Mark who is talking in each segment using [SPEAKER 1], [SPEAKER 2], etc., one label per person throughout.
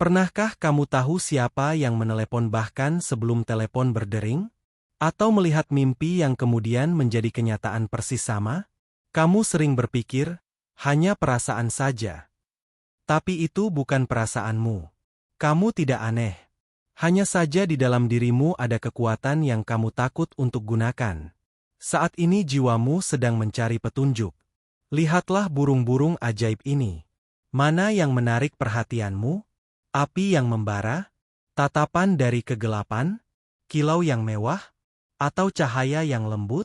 [SPEAKER 1] Pernahkah kamu tahu siapa yang menelepon bahkan sebelum telepon berdering? Atau melihat mimpi yang kemudian menjadi kenyataan persis sama? Kamu sering berpikir, hanya perasaan saja. Tapi itu bukan perasaanmu. Kamu tidak aneh. Hanya saja di dalam dirimu ada kekuatan yang kamu takut untuk gunakan. Saat ini jiwamu sedang mencari petunjuk. Lihatlah burung-burung ajaib ini. Mana yang menarik perhatianmu? Api yang membara? Tatapan dari kegelapan? Kilau yang mewah? Atau cahaya yang lembut?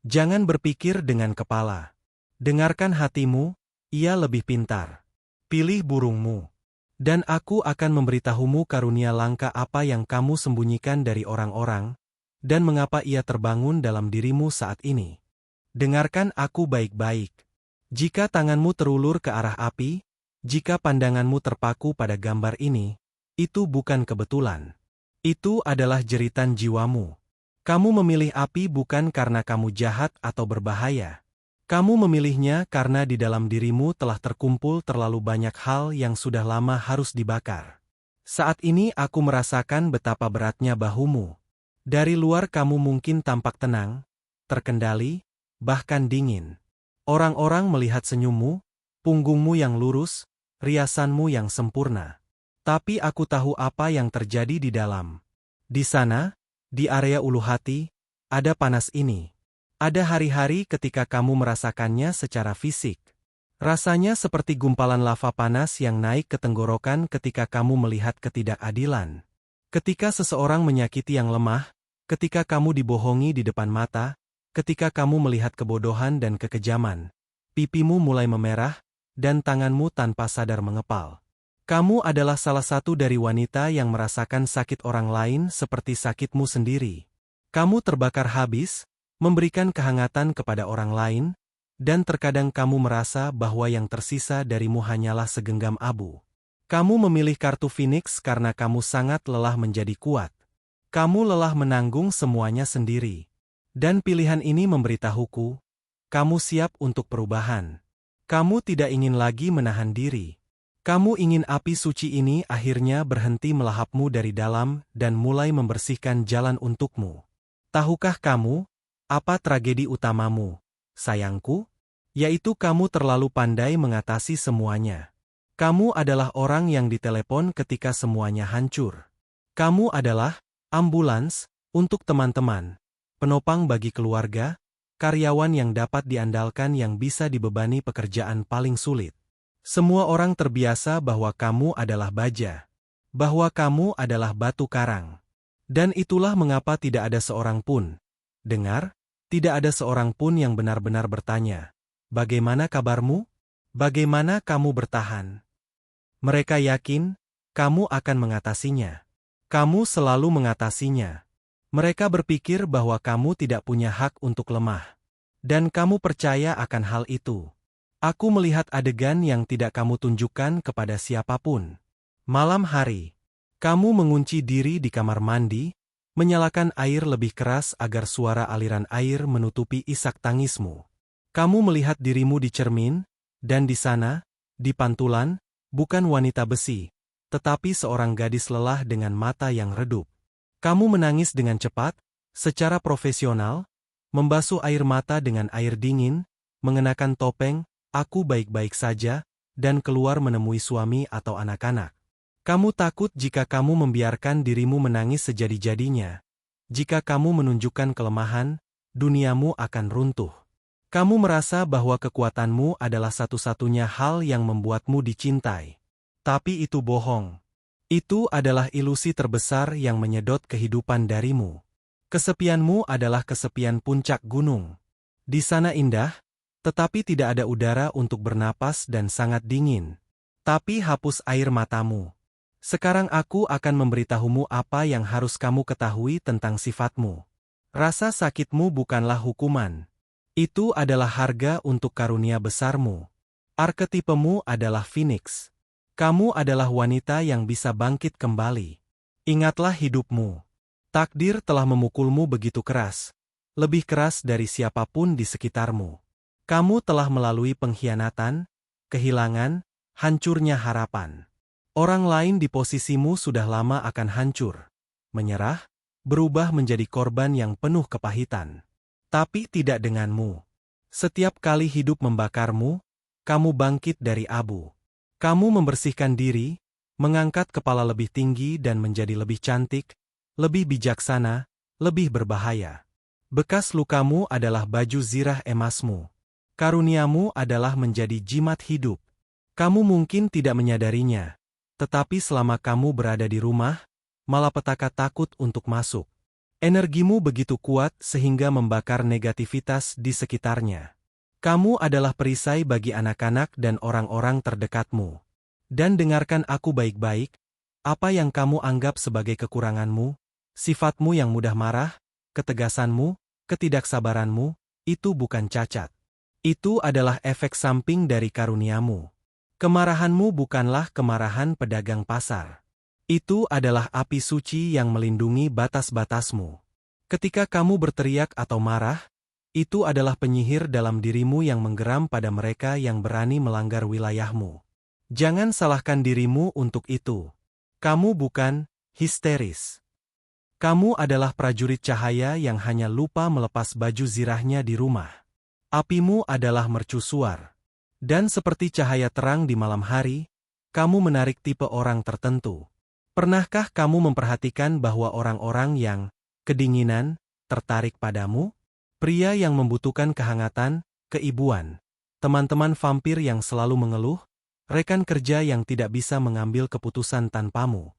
[SPEAKER 1] Jangan berpikir dengan kepala. Dengarkan hatimu, ia lebih pintar. Pilih burungmu. Dan aku akan memberitahumu karunia langka apa yang kamu sembunyikan dari orang-orang, dan mengapa ia terbangun dalam dirimu saat ini. Dengarkan aku baik-baik. Jika tanganmu terulur ke arah api, jika pandanganmu terpaku pada gambar ini, itu bukan kebetulan. Itu adalah jeritan jiwamu. Kamu memilih api bukan karena kamu jahat atau berbahaya. Kamu memilihnya karena di dalam dirimu telah terkumpul terlalu banyak hal yang sudah lama harus dibakar. Saat ini aku merasakan betapa beratnya bahumu. Dari luar kamu mungkin tampak tenang, terkendali, bahkan dingin. Orang-orang melihat senyummu, punggungmu yang lurus, riasanmu yang sempurna. Tapi aku tahu apa yang terjadi di dalam. Di sana, di area ulu hati, ada panas ini. Ada hari-hari ketika kamu merasakannya secara fisik. Rasanya seperti gumpalan lava panas yang naik ke tenggorokan ketika kamu melihat ketidakadilan. Ketika seseorang menyakiti yang lemah, ketika kamu dibohongi di depan mata, ketika kamu melihat kebodohan dan kekejaman, pipimu mulai memerah, dan tanganmu tanpa sadar mengepal. Kamu adalah salah satu dari wanita yang merasakan sakit orang lain seperti sakitmu sendiri. Kamu terbakar habis, memberikan kehangatan kepada orang lain, dan terkadang kamu merasa bahwa yang tersisa darimu hanyalah segenggam abu. Kamu memilih kartu Phoenix karena kamu sangat lelah menjadi kuat. Kamu lelah menanggung semuanya sendiri. Dan pilihan ini memberitahuku, kamu siap untuk perubahan. Kamu tidak ingin lagi menahan diri. Kamu ingin api suci ini akhirnya berhenti melahapmu dari dalam dan mulai membersihkan jalan untukmu. Tahukah kamu, apa tragedi utamamu, sayangku? Yaitu kamu terlalu pandai mengatasi semuanya. Kamu adalah orang yang ditelepon ketika semuanya hancur. Kamu adalah ambulans untuk teman-teman, penopang bagi keluarga, karyawan yang dapat diandalkan yang bisa dibebani pekerjaan paling sulit. Semua orang terbiasa bahwa kamu adalah baja, bahwa kamu adalah batu karang. Dan itulah mengapa tidak ada seorang pun, dengar, tidak ada seorang pun yang benar-benar bertanya, bagaimana kabarmu? Bagaimana kamu bertahan? Mereka yakin, kamu akan mengatasinya. Kamu selalu mengatasinya. Mereka berpikir bahwa kamu tidak punya hak untuk lemah. Dan kamu percaya akan hal itu. Aku melihat adegan yang tidak kamu tunjukkan kepada siapapun. Malam hari, kamu mengunci diri di kamar mandi, menyalakan air lebih keras agar suara aliran air menutupi isak tangismu. Kamu melihat dirimu di cermin, dan di sana, di pantulan, bukan wanita besi, tetapi seorang gadis lelah dengan mata yang redup. Kamu menangis dengan cepat, secara profesional, membasuh air mata dengan air dingin, mengenakan topeng, aku baik-baik saja, dan keluar menemui suami atau anak-anak. Kamu takut jika kamu membiarkan dirimu menangis sejadi-jadinya. Jika kamu menunjukkan kelemahan, duniamu akan runtuh. Kamu merasa bahwa kekuatanmu adalah satu-satunya hal yang membuatmu dicintai. Tapi itu bohong. Itu adalah ilusi terbesar yang menyedot kehidupan darimu. Kesepianmu adalah kesepian puncak gunung. Di sana indah, tetapi tidak ada udara untuk bernapas dan sangat dingin. Tapi hapus air matamu. Sekarang aku akan memberitahumu apa yang harus kamu ketahui tentang sifatmu. Rasa sakitmu bukanlah hukuman. Itu adalah harga untuk karunia besarmu. Arketipemu adalah Phoenix. Kamu adalah wanita yang bisa bangkit kembali. Ingatlah hidupmu. Takdir telah memukulmu begitu keras. Lebih keras dari siapapun di sekitarmu. Kamu telah melalui pengkhianatan, kehilangan, hancurnya harapan. Orang lain di posisimu sudah lama akan hancur, menyerah, berubah menjadi korban yang penuh kepahitan. Tapi tidak denganmu. Setiap kali hidup membakarmu, kamu bangkit dari abu. Kamu membersihkan diri, mengangkat kepala lebih tinggi dan menjadi lebih cantik, lebih bijaksana, lebih berbahaya. Bekas lukamu adalah baju zirah emasmu. Karuniamu adalah menjadi jimat hidup. Kamu mungkin tidak menyadarinya, tetapi selama kamu berada di rumah, malapetaka takut untuk masuk. Energimu begitu kuat sehingga membakar negativitas di sekitarnya. Kamu adalah perisai bagi anak-anak dan orang-orang terdekatmu. Dan dengarkan aku baik-baik, apa yang kamu anggap sebagai kekuranganmu, sifatmu yang mudah marah, ketegasanmu, ketidaksabaranmu, itu bukan cacat. Itu adalah efek samping dari karuniamu. Kemarahanmu bukanlah kemarahan pedagang pasar. Itu adalah api suci yang melindungi batas-batasmu. Ketika kamu berteriak atau marah, itu adalah penyihir dalam dirimu yang menggeram pada mereka yang berani melanggar wilayahmu. Jangan salahkan dirimu untuk itu. Kamu bukan histeris. Kamu adalah prajurit cahaya yang hanya lupa melepas baju zirahnya di rumah. Apimu adalah mercusuar. Dan seperti cahaya terang di malam hari, kamu menarik tipe orang tertentu. Pernahkah kamu memperhatikan bahwa orang-orang yang kedinginan tertarik padamu? Pria yang membutuhkan kehangatan, keibuan, teman-teman vampir yang selalu mengeluh, rekan kerja yang tidak bisa mengambil keputusan tanpamu.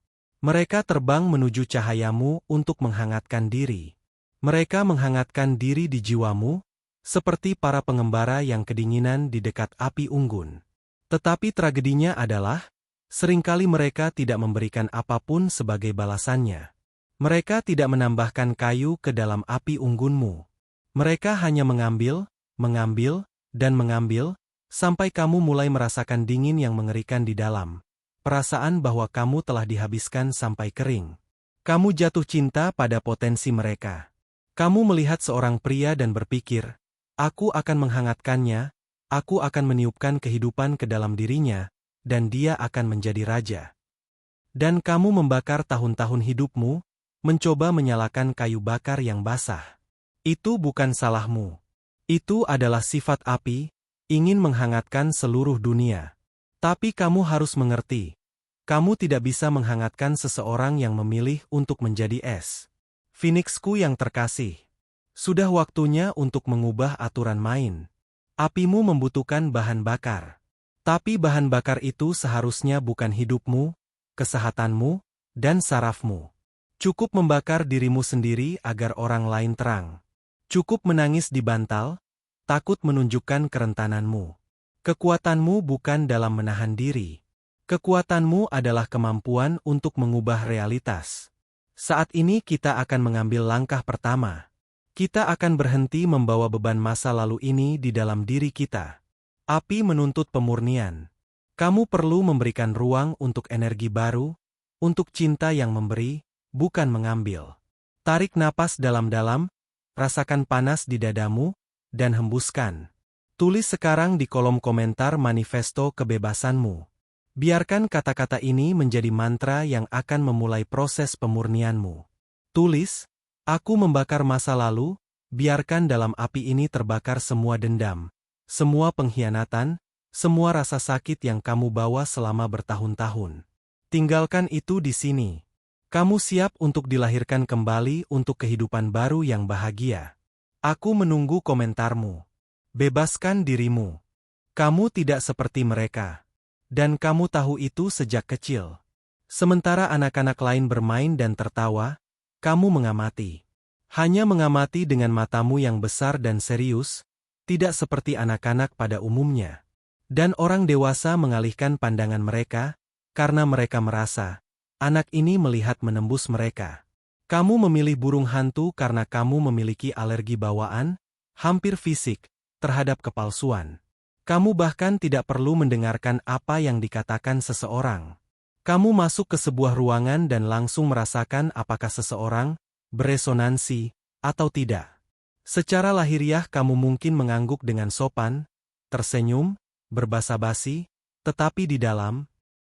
[SPEAKER 1] Mereka terbang menuju cahayamu untuk menghangatkan diri. Mereka menghangatkan diri di jiwamu, seperti para pengembara yang kedinginan di dekat api unggun. Tetapi tragedinya adalah, seringkali mereka tidak memberikan apapun sebagai balasannya. Mereka tidak menambahkan kayu ke dalam api unggunmu. Mereka hanya mengambil, dan mengambil, sampai kamu mulai merasakan dingin yang mengerikan di dalam. Perasaan bahwa kamu telah dihabiskan sampai kering. Kamu jatuh cinta pada potensi mereka. Kamu melihat seorang pria dan berpikir, aku akan menghangatkannya, aku akan meniupkan kehidupan ke dalam dirinya, dan dia akan menjadi raja. Dan kamu membakar tahun-tahun hidupmu, mencoba menyalakan kayu bakar yang basah. Itu bukan salahmu. Itu adalah sifat api, ingin menghangatkan seluruh dunia. Tapi kamu harus mengerti, kamu tidak bisa menghangatkan seseorang yang memilih untuk menjadi es. Phoenixku yang terkasih. Sudah waktunya untuk mengubah aturan main. Apimu membutuhkan bahan bakar. Tapi bahan bakar itu seharusnya bukan hidupmu, kesehatanmu, dan sarafmu. Cukup membakar dirimu sendiri agar orang lain terang. Cukup menangis di bantal, takut menunjukkan kerentananmu. Kekuatanmu bukan dalam menahan diri. Kekuatanmu adalah kemampuan untuk mengubah realitas. Saat ini kita akan mengambil langkah pertama. Kita akan berhenti membawa beban masa lalu ini di dalam diri kita. Api menuntut pemurnian. Kamu perlu memberikan ruang untuk energi baru, untuk cinta yang memberi, bukan mengambil. Tarik napas dalam-dalam, rasakan panas di dadamu, dan hembuskan. Tulis sekarang di kolom komentar manifesto kebebasanmu. Biarkan kata-kata ini menjadi mantra yang akan memulai proses pemurnianmu. Tulis, aku membakar masa lalu, biarkan dalam api ini terbakar semua dendam, semua pengkhianatan, semua rasa sakit yang kamu bawa selama bertahun-tahun. Tinggalkan itu di sini. Kamu siap untuk dilahirkan kembali untuk kehidupan baru yang bahagia. Aku menunggu komentarmu. Bebaskan dirimu. Kamu tidak seperti mereka. Dan kamu tahu itu sejak kecil. Sementara anak-anak lain bermain dan tertawa, kamu mengamati. Hanya mengamati dengan matamu yang besar dan serius, tidak seperti anak-anak pada umumnya. Dan orang dewasa mengalihkan pandangan mereka, karena mereka merasa, anak ini melihat menembus mereka. Kamu memilih burung hantu karena kamu memiliki alergi bawaan, hampir fisik, terhadap kepalsuan. Kamu bahkan tidak perlu mendengarkan apa yang dikatakan seseorang. Kamu masuk ke sebuah ruangan dan langsung merasakan apakah seseorang beresonansi atau tidak. Secara lahiriah kamu mungkin mengangguk dengan sopan, tersenyum, berbasa-basi, tetapi di dalam,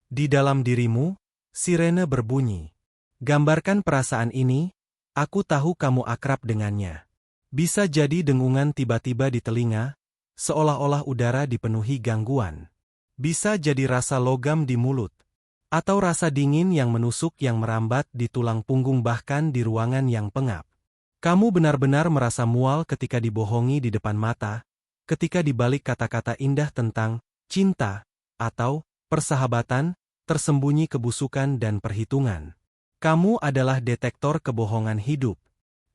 [SPEAKER 1] Di dalam dirimu, sirene berbunyi. Gambarkan perasaan ini, aku tahu kamu akrab dengannya. Bisa jadi dengungan tiba-tiba di telinga, seolah-olah udara dipenuhi gangguan. Bisa jadi rasa logam di mulut, atau rasa dingin yang menusuk yang merambat di tulang punggung bahkan di ruangan yang pengap. Kamu benar-benar merasa mual ketika dibohongi di depan mata, ketika dibalik kata-kata indah tentang cinta atau persahabatan, tersembunyi kebusukan dan perhitungan. Kamu adalah detektor kebohongan hidup.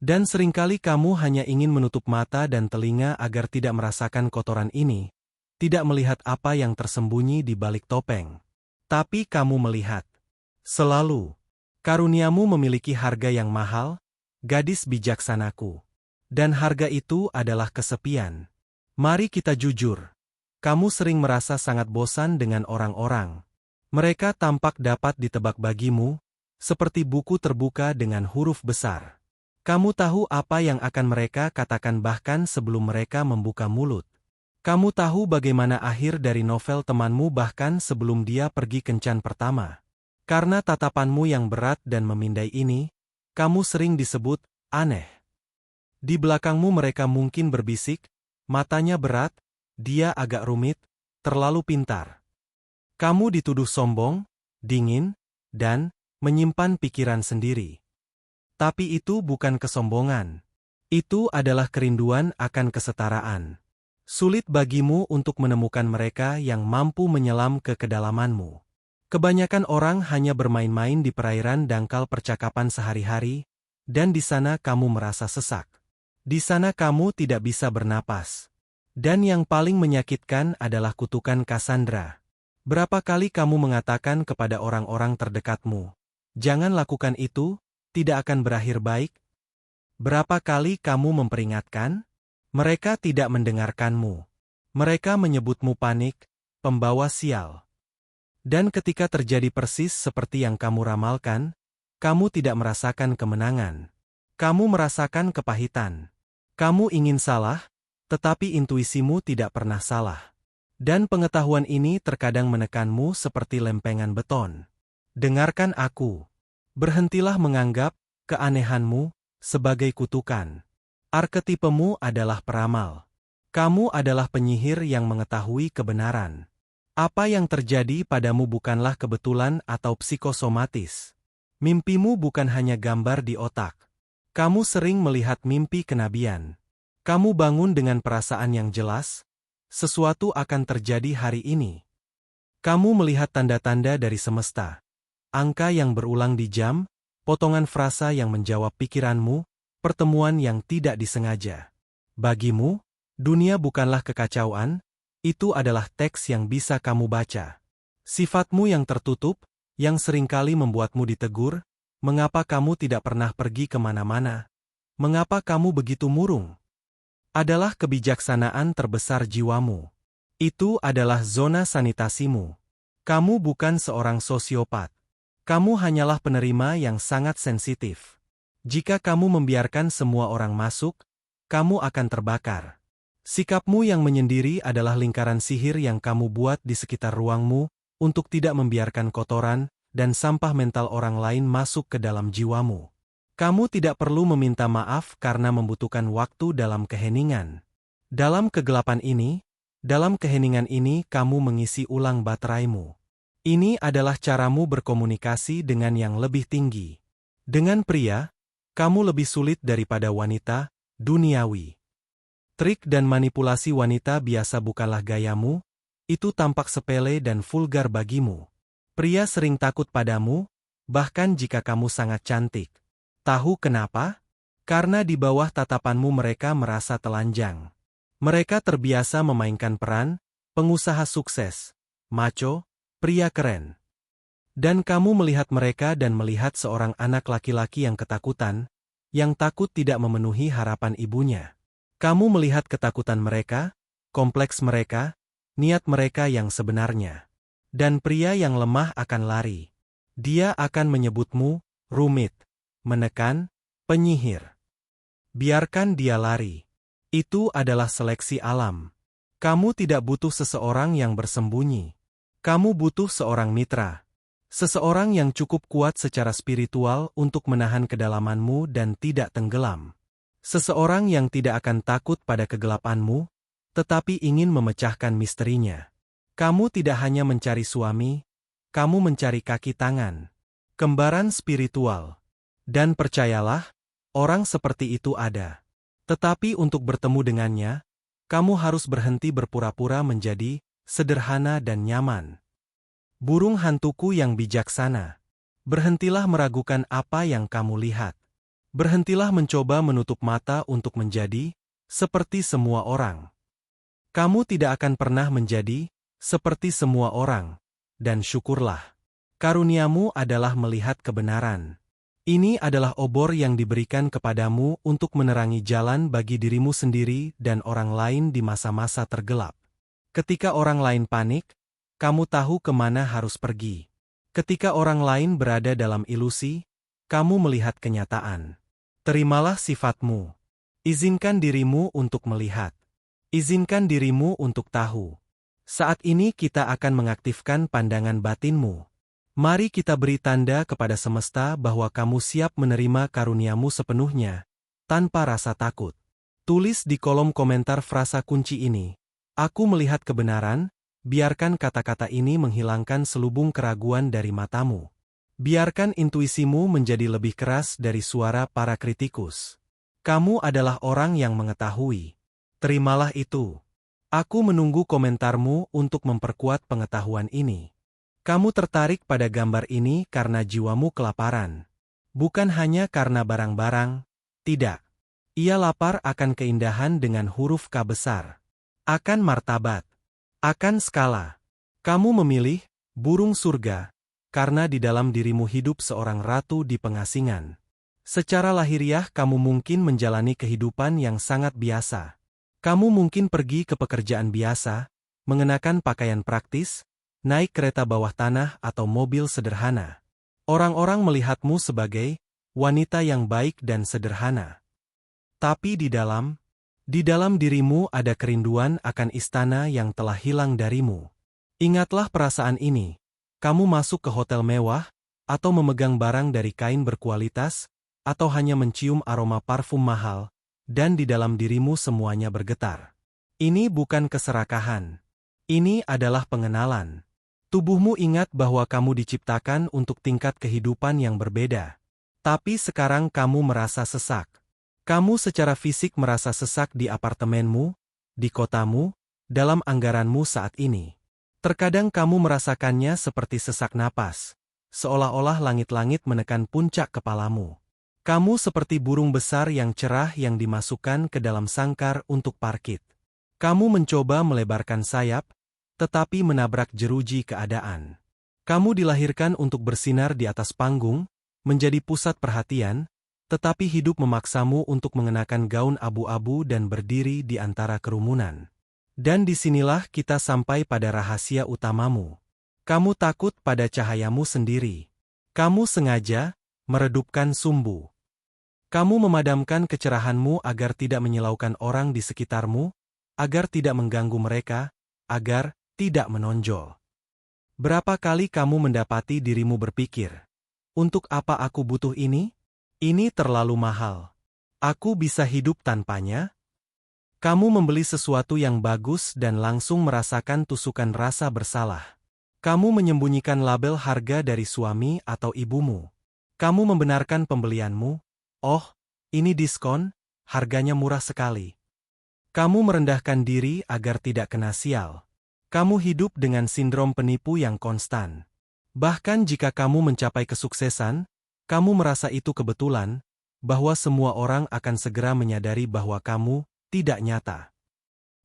[SPEAKER 1] Dan seringkali kamu hanya ingin menutup mata dan telinga agar tidak merasakan kotoran ini, tidak melihat apa yang tersembunyi di balik topeng. Tapi kamu melihat. Selalu. Karuniamu memiliki harga yang mahal, gadis bijaksanaku. Dan harga itu adalah kesepian. Mari kita jujur. Kamu sering merasa sangat bosan dengan orang-orang. Mereka tampak dapat ditebak bagimu, seperti buku terbuka dengan huruf besar. Kamu tahu apa yang akan mereka katakan bahkan sebelum mereka membuka mulut. Kamu tahu bagaimana akhir dari novel temanmu bahkan sebelum dia pergi kencan pertama. Karena tatapanmu yang berat dan memindai ini, kamu sering disebut aneh. Di belakangmu mereka mungkin berbisik, matanya berat, dia agak rumit, terlalu pintar. Kamu dituduh sombong, dingin, dan menyimpan pikiran sendiri. Tapi itu bukan kesombongan. Itu adalah kerinduan akan kesetaraan. Sulit bagimu untuk menemukan mereka yang mampu menyelam ke kedalamanmu. Kebanyakan orang hanya bermain-main di perairan dangkal percakapan sehari-hari, dan di sana kamu merasa sesak. Di sana kamu tidak bisa bernapas. Dan yang paling menyakitkan adalah kutukan Cassandra. Berapa kali kamu mengatakan kepada orang-orang terdekatmu, "Jangan lakukan itu, tidak akan berakhir baik." Berapa kali kamu memperingatkan? Mereka tidak mendengarkanmu. Mereka menyebutmu panik, pembawa sial. Dan ketika terjadi persis seperti yang kamu ramalkan, kamu tidak merasakan kemenangan. Kamu merasakan kepahitan. Kamu ingin salah, tetapi intuisimu tidak pernah salah. Dan pengetahuan ini terkadang menekanmu seperti lempengan beton. Dengarkan aku. Berhentilah menganggap keanehanmu sebagai kutukan. Arketipemu adalah peramal. Kamu adalah penyihir yang mengetahui kebenaran. Apa yang terjadi padamu bukanlah kebetulan atau psikosomatis. Mimpimu bukan hanya gambar di otak. Kamu sering melihat mimpi kenabian. Kamu bangun dengan perasaan yang jelas, sesuatu akan terjadi hari ini. Kamu melihat tanda-tanda dari semesta. Angka yang berulang di jam, potongan frasa yang menjawab pikiranmu, pertemuan yang tidak disengaja. Bagimu, dunia bukanlah kekacauan, itu adalah teks yang bisa kamu baca. Sifatmu yang tertutup, yang seringkali membuatmu ditegur, mengapa kamu tidak pernah pergi kemana-mana? Mengapa kamu begitu murung? Adalah kebijaksanaan terbesar jiwamu. Itu adalah zona sanitasimu. Kamu bukan seorang sosiopat. Kamu hanyalah penerima yang sangat sensitif. Jika kamu membiarkan semua orang masuk, kamu akan terbakar. Sikapmu yang menyendiri adalah lingkaran sihir yang kamu buat di sekitar ruangmu untuk tidak membiarkan kotoran dan sampah mental orang lain masuk ke dalam jiwamu. Kamu tidak perlu meminta maaf karena membutuhkan waktu dalam keheningan. Dalam kegelapan ini, dalam keheningan ini kamu mengisi ulang bateraimu. Ini adalah caramu berkomunikasi dengan yang lebih tinggi. Dengan pria, kamu lebih sulit daripada wanita duniawi. Trik dan manipulasi wanita biasa bukanlah gayamu, itu tampak sepele dan vulgar bagimu. Pria sering takut padamu, bahkan jika kamu sangat cantik. Tahu kenapa? Karena di bawah tatapanmu mereka merasa telanjang. Mereka terbiasa memainkan peran pengusaha sukses, macho, pria keren. Dan kamu melihat mereka dan melihat seorang anak laki-laki yang ketakutan, yang takut tidak memenuhi harapan ibunya. Kamu melihat ketakutan mereka, kompleks mereka, niat mereka yang sebenarnya. Dan pria yang lemah akan lari. Dia akan menyebutmu rumit, menekan, penyihir. Biarkan dia lari. Itu adalah seleksi alam. Kamu tidak butuh seseorang yang bersembunyi. Kamu butuh seorang mitra. Seseorang yang cukup kuat secara spiritual untuk menahan kedalamanmu dan tidak tenggelam. Seseorang yang tidak akan takut pada kegelapanmu, tetapi ingin memecahkan misterinya. Kamu tidak hanya mencari suami, kamu mencari kaki tangan. Kembaran spiritual. Dan percayalah, orang seperti itu ada. Tetapi untuk bertemu dengannya, kamu harus berhenti berpura-pura menjadi sederhana dan nyaman. Burung hantuku yang bijaksana. Berhentilah meragukan apa yang kamu lihat. Berhentilah mencoba menutup mata untuk menjadi seperti semua orang. Kamu tidak akan pernah menjadi seperti semua orang, dan syukurlah. Karuniamu adalah melihat kebenaran. Ini adalah obor yang diberikan kepadamu untuk menerangi jalan bagi dirimu sendiri dan orang lain di masa-masa tergelap. Ketika orang lain panik, kamu tahu kemana harus pergi. Ketika orang lain berada dalam ilusi, kamu melihat kenyataan. Terimalah sifatmu. Izinkan dirimu untuk melihat. Izinkan dirimu untuk tahu. Saat ini kita akan mengaktifkan pandangan batinmu. Mari kita beri tanda kepada semesta bahwa kamu siap menerima karuniamu sepenuhnya, tanpa rasa takut. Tulis di kolom komentar frasa kunci ini. Aku melihat kebenaran. Biarkan kata-kata ini menghilangkan selubung keraguan dari matamu. Biarkan intuisimu menjadi lebih keras dari suara para kritikus. Kamu adalah orang yang mengetahui. Terimalah itu. Aku menunggu komentarmu untuk memperkuat pengetahuan ini. Kamu tertarik pada gambar ini karena jiwamu kelaparan. Bukan hanya karena barang-barang, tidak. Ia lapar akan keindahan dengan huruf K besar. Akan martabat. Akan skala. Kamu memilih burung surga, karena di dalam dirimu hidup seorang ratu di pengasingan. Secara lahiriah kamu mungkin menjalani kehidupan yang sangat biasa. Kamu mungkin pergi ke pekerjaan biasa, mengenakan pakaian praktis, naik kereta bawah tanah atau mobil sederhana. Orang-orang melihatmu sebagai wanita yang baik dan sederhana. Tapi di dalam dirimu ada kerinduan akan istana yang telah hilang darimu. Ingatlah perasaan ini. Kamu masuk ke hotel mewah, atau memegang barang dari kain berkualitas, atau hanya mencium aroma parfum mahal, dan di dalam dirimu semuanya bergetar. Ini bukan keserakahan. Ini adalah pengenalan. Tubuhmu ingat bahwa kamu diciptakan untuk tingkat kehidupan yang berbeda. Tapi sekarang kamu merasa sesak. Kamu secara fisik merasa sesak di apartemenmu, di kotamu, dalam anggaranmu saat ini. Terkadang kamu merasakannya seperti sesak napas, seolah-olah langit-langit menekan puncak kepalamu. Kamu seperti burung besar yang cerah yang dimasukkan ke dalam sangkar untuk parkit. Kamu mencoba melebarkan sayap, tetapi menabrak jeruji keadaan. Kamu dilahirkan untuk bersinar di atas panggung, menjadi pusat perhatian, tetapi hidup memaksamu untuk mengenakan gaun abu-abu dan berdiri di antara kerumunan. Dan disinilah kita sampai pada rahasia utamamu. Kamu takut pada cahayamu sendiri. Kamu sengaja meredupkan sumbu. Kamu memadamkan kecerahanmu agar tidak menyilaukan orang di sekitarmu, agar tidak mengganggu mereka, agar tidak menonjol. Berapa kali kamu mendapati dirimu berpikir, "Untuk apa aku butuh ini? Ini terlalu mahal. Aku bisa hidup tanpanya?" Kamu membeli sesuatu yang bagus dan langsung merasakan tusukan rasa bersalah. Kamu menyembunyikan label harga dari suami atau ibumu. Kamu membenarkan pembelianmu, "Oh, ini diskon, harganya murah sekali." Kamu merendahkan diri agar tidak kena sial. Kamu hidup dengan sindrom penipu yang konstan. Bahkan jika kamu mencapai kesuksesan, kamu merasa itu kebetulan, bahwa semua orang akan segera menyadari bahwa kamu tidak nyata.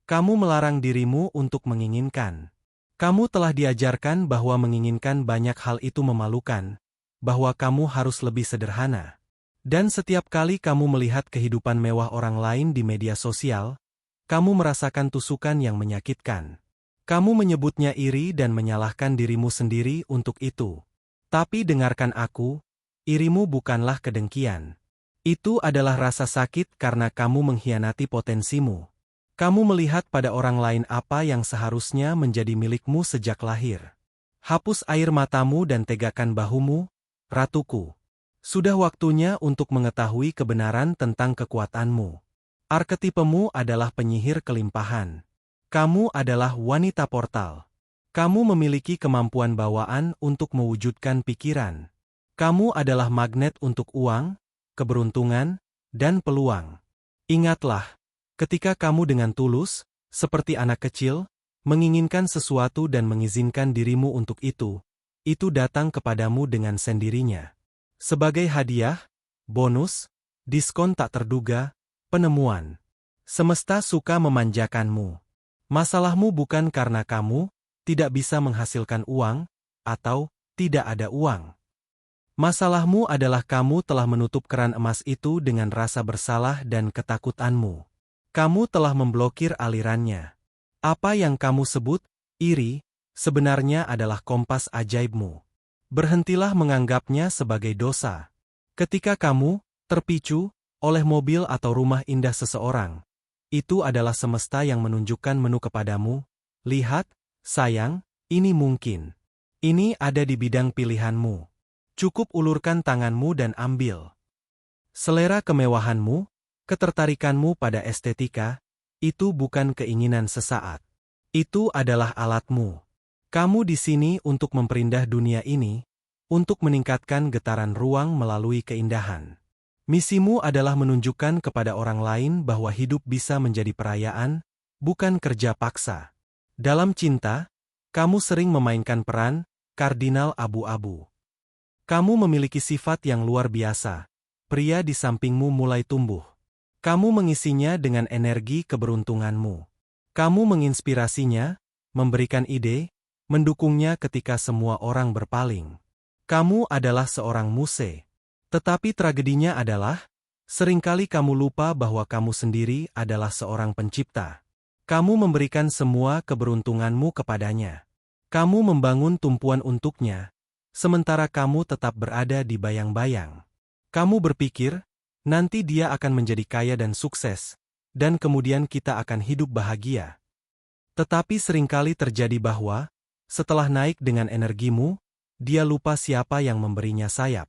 [SPEAKER 1] Kamu melarang dirimu untuk menginginkan. Kamu telah diajarkan bahwa menginginkan banyak hal itu memalukan, bahwa kamu harus lebih sederhana. Dan setiap kali kamu melihat kehidupan mewah orang lain di media sosial, kamu merasakan tusukan yang menyakitkan. Kamu menyebutnya iri dan menyalahkan dirimu sendiri untuk itu. Tapi dengarkan aku, irimu bukanlah kedengkian. Itu adalah rasa sakit karena kamu mengkhianati potensimu. Kamu melihat pada orang lain apa yang seharusnya menjadi milikmu sejak lahir. Hapus air matamu dan tegakkan bahumu, ratuku. Sudah waktunya untuk mengetahui kebenaran tentang kekuatanmu. Arketipemu adalah penyihir kelimpahan. Kamu adalah wanita portal. Kamu memiliki kemampuan bawaan untuk mewujudkan pikiran. Kamu adalah magnet untuk uang, keberuntungan, dan peluang. Ingatlah, ketika kamu dengan tulus, seperti anak kecil, menginginkan sesuatu dan mengizinkan dirimu untuk itu datang kepadamu dengan sendirinya. Sebagai hadiah, bonus, diskon tak terduga, penemuan. Semesta suka memanjakanmu. Masalahmu bukan karena kamu tidak bisa menghasilkan uang, atau tidak ada uang. Masalahmu adalah kamu telah menutup keran emas itu dengan rasa bersalah dan ketakutanmu. Kamu telah memblokir alirannya. Apa yang kamu sebut iri, sebenarnya adalah kompas ajaibmu. Berhentilah menganggapnya sebagai dosa. Ketika kamu terpicu oleh mobil atau rumah indah seseorang, itu adalah semesta yang menunjukkan menu kepadamu. Lihat, sayang, ini mungkin. Ini ada di bidang pilihanmu. Cukup ulurkan tanganmu dan ambil. Selera kemewahanmu, ketertarikanmu pada estetika, itu bukan keinginan sesaat. Itu adalah alatmu. Kamu di sini untuk memperindah dunia ini, untuk meningkatkan getaran ruang melalui keindahan. Misimu adalah menunjukkan kepada orang lain bahwa hidup bisa menjadi perayaan, bukan kerja paksa. Dalam cinta, kamu sering memainkan peran kardinal abu-abu. Kamu memiliki sifat yang luar biasa. Pria di sampingmu mulai tumbuh. Kamu mengisinya dengan energi keberuntunganmu. Kamu menginspirasinya, memberikan ide, mendukungnya ketika semua orang berpaling. Kamu adalah seorang muse. Tetapi tragedinya adalah, seringkali kamu lupa bahwa kamu sendiri adalah seorang pencipta. Kamu memberikan semua keberuntunganmu kepadanya. Kamu membangun tumpuan untuknya, sementara kamu tetap berada di bayang-bayang. Kamu berpikir, nanti dia akan menjadi kaya dan sukses, dan kemudian kita akan hidup bahagia. Tetapi seringkali terjadi bahwa, setelah naik dengan energimu, dia lupa siapa yang memberinya sayap.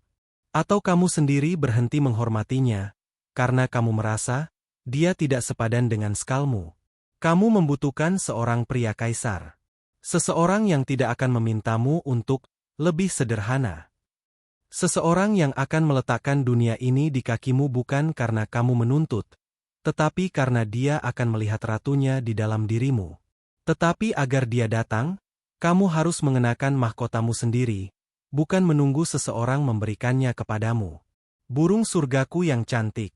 [SPEAKER 1] Atau kamu sendiri berhenti menghormatinya, karena kamu merasa, dia tidak sepadan dengan skalmu. Kamu membutuhkan seorang pria kaisar. Seseorang yang tidak akan memintamu untuk lebih sederhana. Seseorang yang akan meletakkan dunia ini di kakimu bukan karena kamu menuntut, tetapi karena dia akan melihat ratunya di dalam dirimu. Tetapi agar dia datang, kamu harus mengenakan mahkotamu sendiri, bukan menunggu seseorang memberikannya kepadamu. Burung surgaku yang cantik,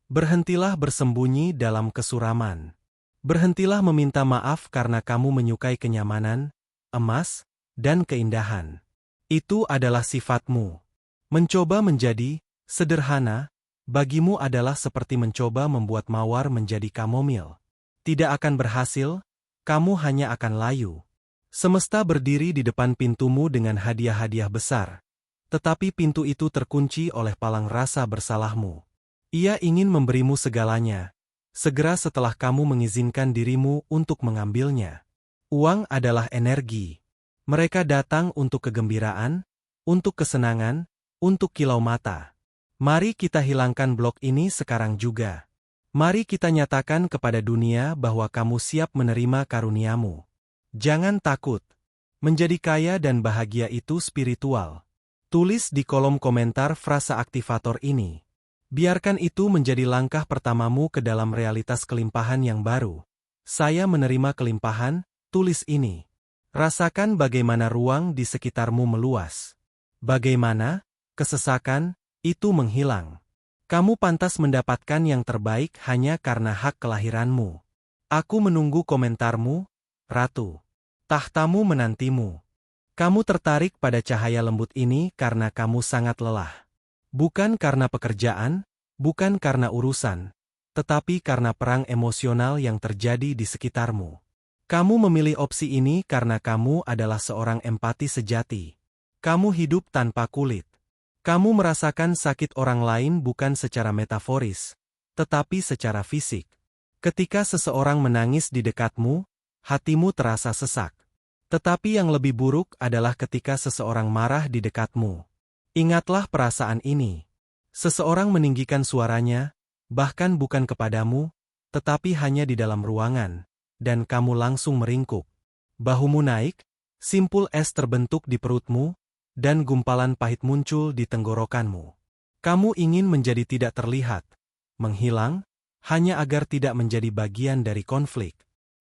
[SPEAKER 1] berhentilah bersembunyi dalam kesuraman. Berhentilah meminta maaf karena kamu menyukai kenyamanan, emas, dan keindahan. Itu adalah sifatmu. Mencoba menjadi sederhana, bagimu adalah seperti mencoba membuat mawar menjadi kamomil. Tidak akan berhasil, kamu hanya akan layu. Semesta berdiri di depan pintumu dengan hadiah-hadiah besar. Tetapi pintu itu terkunci oleh palang rasa bersalahmu. Ia ingin memberimu segalanya, segera setelah kamu mengizinkan dirimu untuk mengambilnya. Uang adalah energi. Mereka datang untuk kegembiraan, untuk kesenangan, untuk kilau mata. Mari kita hilangkan blok ini sekarang juga. Mari kita nyatakan kepada dunia bahwa kamu siap menerima karuniamu. Jangan takut. Menjadi kaya dan bahagia itu spiritual. Tulis di kolom komentar frasa aktivator ini. Biarkan itu menjadi langkah pertamamu ke dalam realitas kelimpahan yang baru. Saya menerima kelimpahan, tulis ini. Rasakan bagaimana ruang di sekitarmu meluas. Bagaimana kesesakan itu menghilang. Kamu pantas mendapatkan yang terbaik hanya karena hak kelahiranmu. Aku menunggu komentarmu, Ratu. Tahtamu menantimu. Kamu tertarik pada cahaya lembut ini karena kamu sangat lelah. Bukan karena pekerjaan, bukan karena urusan, tetapi karena perang emosional yang terjadi di sekitarmu. Kamu memilih opsi ini karena kamu adalah seorang empati sejati. Kamu hidup tanpa kulit. Kamu merasakan sakit orang lain bukan secara metaforis, tetapi secara fisik. Ketika seseorang menangis di dekatmu, hatimu terasa sesak. Tetapi yang lebih buruk adalah ketika seseorang marah di dekatmu. Ingatlah perasaan ini. Seseorang meninggikan suaranya, bahkan bukan kepadamu, tetapi hanya di dalam ruangan, dan kamu langsung meringkuk. Bahumu naik, simpul es terbentuk di perutmu, dan gumpalan pahit muncul di tenggorokanmu. Kamu ingin menjadi tidak terlihat, menghilang, hanya agar tidak menjadi bagian dari konflik.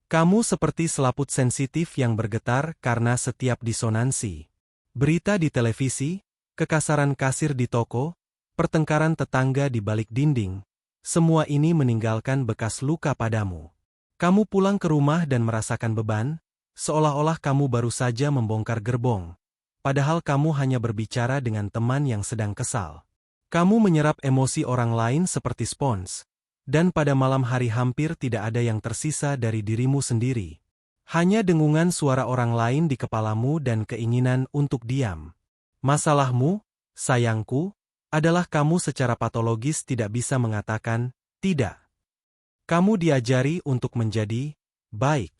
[SPEAKER 1] Kamu seperti selaput sensitif yang bergetar karena setiap disonansi. Berita di televisi, kekasaran kasir di toko, pertengkaran tetangga di balik dinding, semua ini meninggalkan bekas luka padamu. Kamu pulang ke rumah dan merasakan beban, seolah-olah kamu baru saja membongkar gerbong, padahal kamu hanya berbicara dengan teman yang sedang kesal. Kamu menyerap emosi orang lain seperti spons, dan pada malam hari hampir tidak ada yang tersisa dari dirimu sendiri. Hanya dengungan suara orang lain di kepalamu dan keinginan untuk diam. Masalahmu, sayangku, adalah kamu secara patologis tidak bisa mengatakan tidak. Kamu diajari untuk menjadi baik,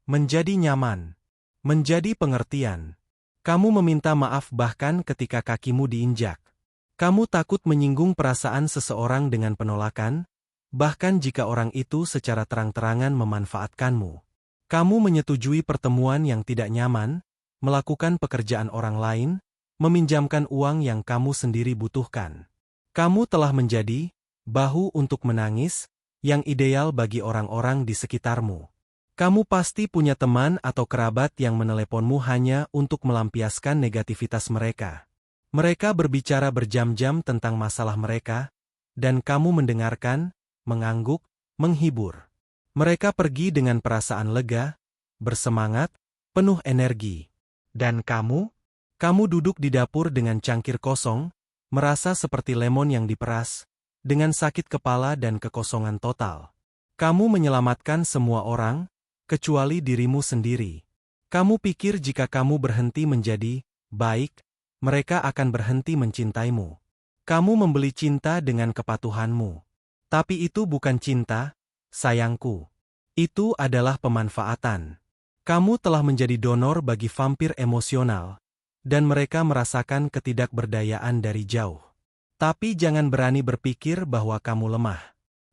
[SPEAKER 1] menjadi nyaman, menjadi pengertian. Kamu meminta maaf bahkan ketika kakimu diinjak. Kamu takut menyinggung perasaan seseorang dengan penolakan, bahkan jika orang itu secara terang-terangan memanfaatkanmu. Kamu menyetujui pertemuan yang tidak nyaman, melakukan pekerjaan orang lain, meminjamkan uang yang kamu sendiri butuhkan. Kamu telah menjadi bahu untuk menangis, yang ideal bagi orang-orang di sekitarmu. Kamu pasti punya teman atau kerabat yang meneleponmu hanya untuk melampiaskan negativitas mereka. Mereka berbicara berjam-jam tentang masalah mereka, dan kamu mendengarkan, mengangguk, menghibur. Mereka pergi dengan perasaan lega, bersemangat, penuh energi. Dan kamu duduk di dapur dengan cangkir kosong, merasa seperti lemon yang diperas, dengan sakit kepala dan kekosongan total. Kamu menyelamatkan semua orang, kecuali dirimu sendiri. Kamu pikir jika kamu berhenti menjadi baik, mereka akan berhenti mencintaimu. Kamu membeli cinta dengan kepatuhanmu. Tapi itu bukan cinta, sayangku. Itu adalah pemanfaatan. Kamu telah menjadi donor bagi vampir emosional, dan mereka merasakan ketidakberdayaan dari jauh. Tapi jangan berani berpikir bahwa kamu lemah.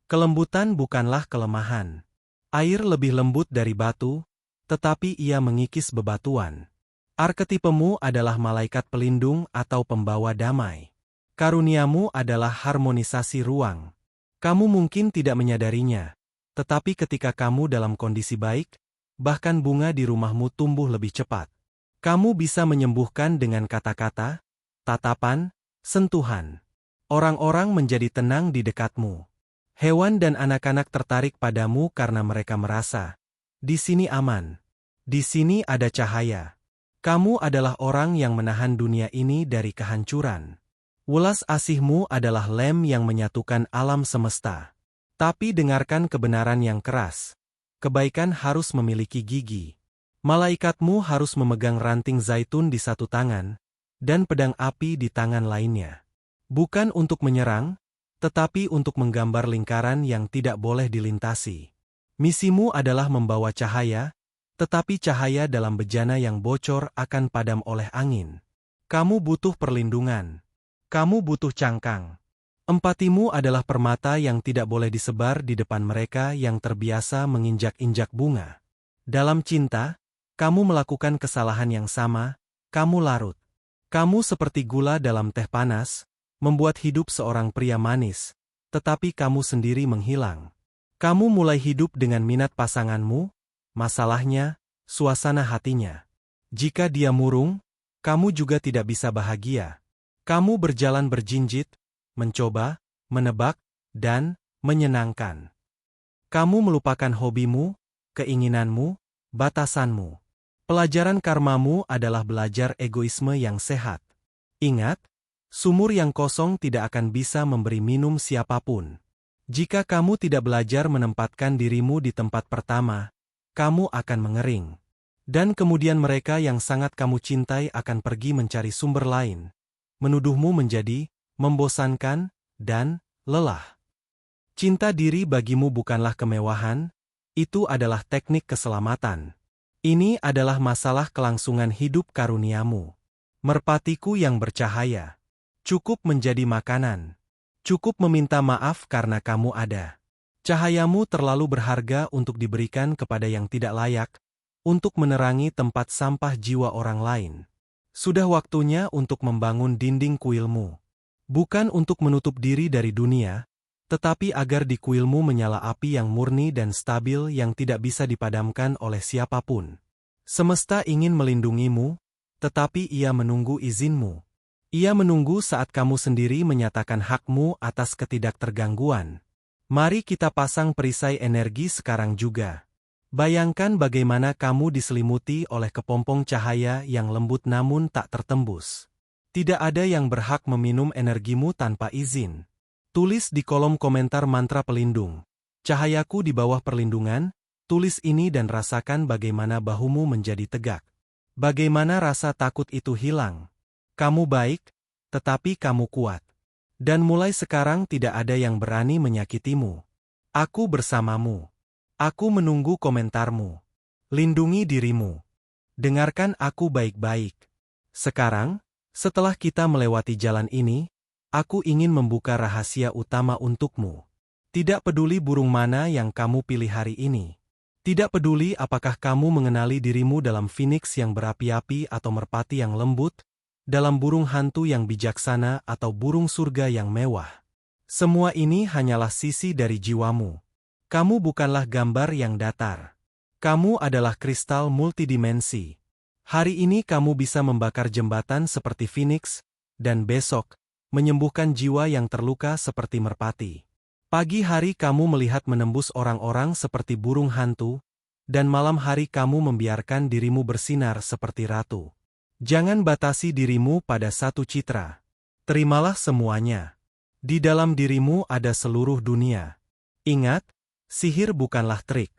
[SPEAKER 1] Kelembutan bukanlah kelemahan. Air lebih lembut dari batu, tetapi ia mengikis bebatuan. Arketipemu adalah malaikat pelindung atau pembawa damai. Karuniamu adalah harmonisasi ruang. Kamu mungkin tidak menyadarinya, tetapi ketika kamu dalam kondisi baik, bahkan bunga di rumahmu tumbuh lebih cepat. Kamu bisa menyembuhkan dengan kata-kata, tatapan, sentuhan. Orang-orang menjadi tenang di dekatmu. Hewan dan anak-anak tertarik padamu karena mereka merasa, di sini aman. Di sini ada cahaya. Kamu adalah orang yang menahan dunia ini dari kehancuran. Welas asihmu adalah lem yang menyatukan alam semesta. Tapi dengarkan kebenaran yang keras. Kebaikan harus memiliki gigi. Malaikatmu harus memegang ranting zaitun di satu tangan, dan pedang api di tangan lainnya. Bukan untuk menyerang, tetapi untuk menggambar lingkaran yang tidak boleh dilintasi. Misimu adalah membawa cahaya, tetapi cahaya dalam bejana yang bocor akan padam oleh angin. Kamu butuh perlindungan. Kamu butuh cangkang. Empatimu adalah permata yang tidak boleh disebar di depan mereka yang terbiasa menginjak-injak bunga. Dalam cinta, kamu melakukan kesalahan yang sama, kamu larut. Kamu seperti gula dalam teh panas, membuat hidup seorang pria manis, tetapi kamu sendiri menghilang. Kamu mulai hidup dengan minat pasanganmu, masalahnya, suasana hatinya. Jika dia murung, kamu juga tidak bisa bahagia. Kamu berjalan berjinjit, mencoba, menebak, dan menyenangkan. Kamu melupakan hobimu, keinginanmu, batasanmu. Pelajaran karmamu adalah belajar egoisme yang sehat. Ingat, sumur yang kosong tidak akan bisa memberi minum siapapun. Jika kamu tidak belajar menempatkan dirimu di tempat pertama, kamu akan mengering. Dan kemudian mereka yang sangat kamu cintai akan pergi mencari sumber lain, menuduhmu menjadi membosankan dan lelah. Cinta diri bagimu bukanlah kemewahan, itu adalah teknik keselamatan. Ini adalah masalah kelangsungan hidup karuniamu. Merpatiku yang bercahaya. Cukup menjadi makanan. Cukup meminta maaf karena kamu ada. Cahayamu terlalu berharga untuk diberikan kepada yang tidak layak, untuk menerangi tempat sampah jiwa orang lain. Sudah waktunya untuk membangun dinding kuilmu. Bukan untuk menutup diri dari dunia, tetapi agar di kuilmu menyala api yang murni dan stabil yang tidak bisa dipadamkan oleh siapapun. Semesta ingin melindungimu, tetapi ia menunggu izinmu. Ia menunggu saat kamu sendiri menyatakan hakmu atas ketidaktergangguan. Mari kita pasang perisai energi sekarang juga. Bayangkan bagaimana kamu diselimuti oleh kepompong cahaya yang lembut namun tak tertembus. Tidak ada yang berhak meminum energimu tanpa izin. Tulis di kolom komentar mantra pelindung. Cahayaku di bawah perlindungan, tulis ini dan rasakan bagaimana bahumu menjadi tegak. Bagaimana rasa takut itu hilang. Kamu baik, tetapi kamu kuat. Dan mulai sekarang tidak ada yang berani menyakitimu. Aku bersamamu. Aku menunggu komentarmu. Lindungi dirimu. Dengarkan aku baik-baik. Sekarang, setelah kita melewati jalan ini, aku ingin membuka rahasia utama untukmu. Tidak peduli burung mana yang kamu pilih hari ini. Tidak peduli apakah kamu mengenali dirimu dalam phoenix yang berapi-api atau merpati yang lembut, dalam burung hantu yang bijaksana atau burung surga yang mewah. Semua ini hanyalah sisi dari jiwamu. Kamu bukanlah gambar yang datar. Kamu adalah kristal multidimensi. Hari ini kamu bisa membakar jembatan seperti phoenix, dan besok, menyembuhkan jiwa yang terluka seperti merpati. Pagi hari kamu melihat menembus orang-orang seperti burung hantu, dan malam hari kamu membiarkan dirimu bersinar seperti ratu. Jangan batasi dirimu pada satu citra. Terimalah semuanya. Di dalam dirimu ada seluruh dunia. Ingat, sihir bukanlah trik.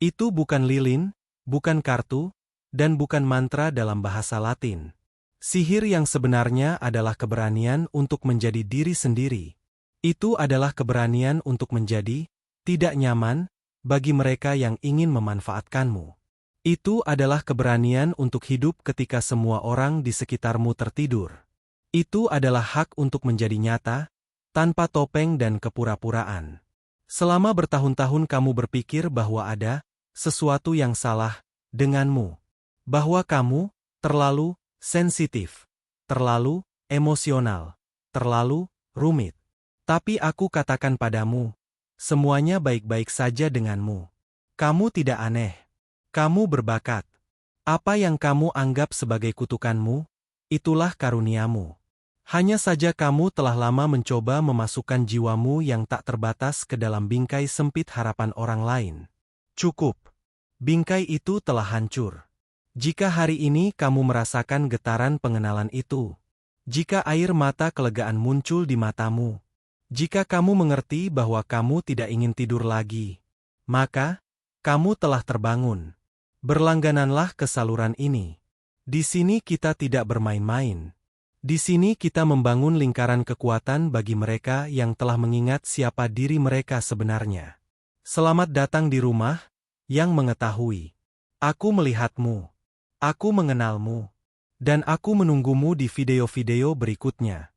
[SPEAKER 1] Itu bukan lilin, bukan kartu, dan bukan mantra dalam bahasa Latin. Sihir yang sebenarnya adalah keberanian untuk menjadi diri sendiri. Itu adalah keberanian untuk menjadi tidak nyaman bagi mereka yang ingin memanfaatkanmu. Itu adalah keberanian untuk hidup ketika semua orang di sekitarmu tertidur. Itu adalah hak untuk menjadi nyata, tanpa topeng dan kepura-puraan. Selama bertahun-tahun kamu berpikir bahwa ada sesuatu yang salah denganmu. Bahwa kamu terlalu sensitif, terlalu emosional, terlalu rumit. Tapi aku katakan padamu, semuanya baik-baik saja denganmu. Kamu tidak aneh. Kamu berbakat. Apa yang kamu anggap sebagai kutukanmu, itulah karuniamu. Hanya saja kamu telah lama mencoba memasukkan jiwamu yang tak terbatas ke dalam bingkai sempit harapan orang lain. Cukup. Bingkai itu telah hancur. Jika hari ini kamu merasakan getaran pengenalan itu, jika air mata kelegaan muncul di matamu, jika kamu mengerti bahwa kamu tidak ingin tidur lagi, maka kamu telah terbangun. Berlanggananlah ke saluran ini. Di sini kita tidak bermain-main. Di sini kita membangun lingkaran kekuatan bagi mereka yang telah mengingat siapa diri mereka sebenarnya. Selamat datang di rumah yang mengetahui. Aku melihatmu. Aku mengenalmu. Dan aku menunggumu di video-video berikutnya.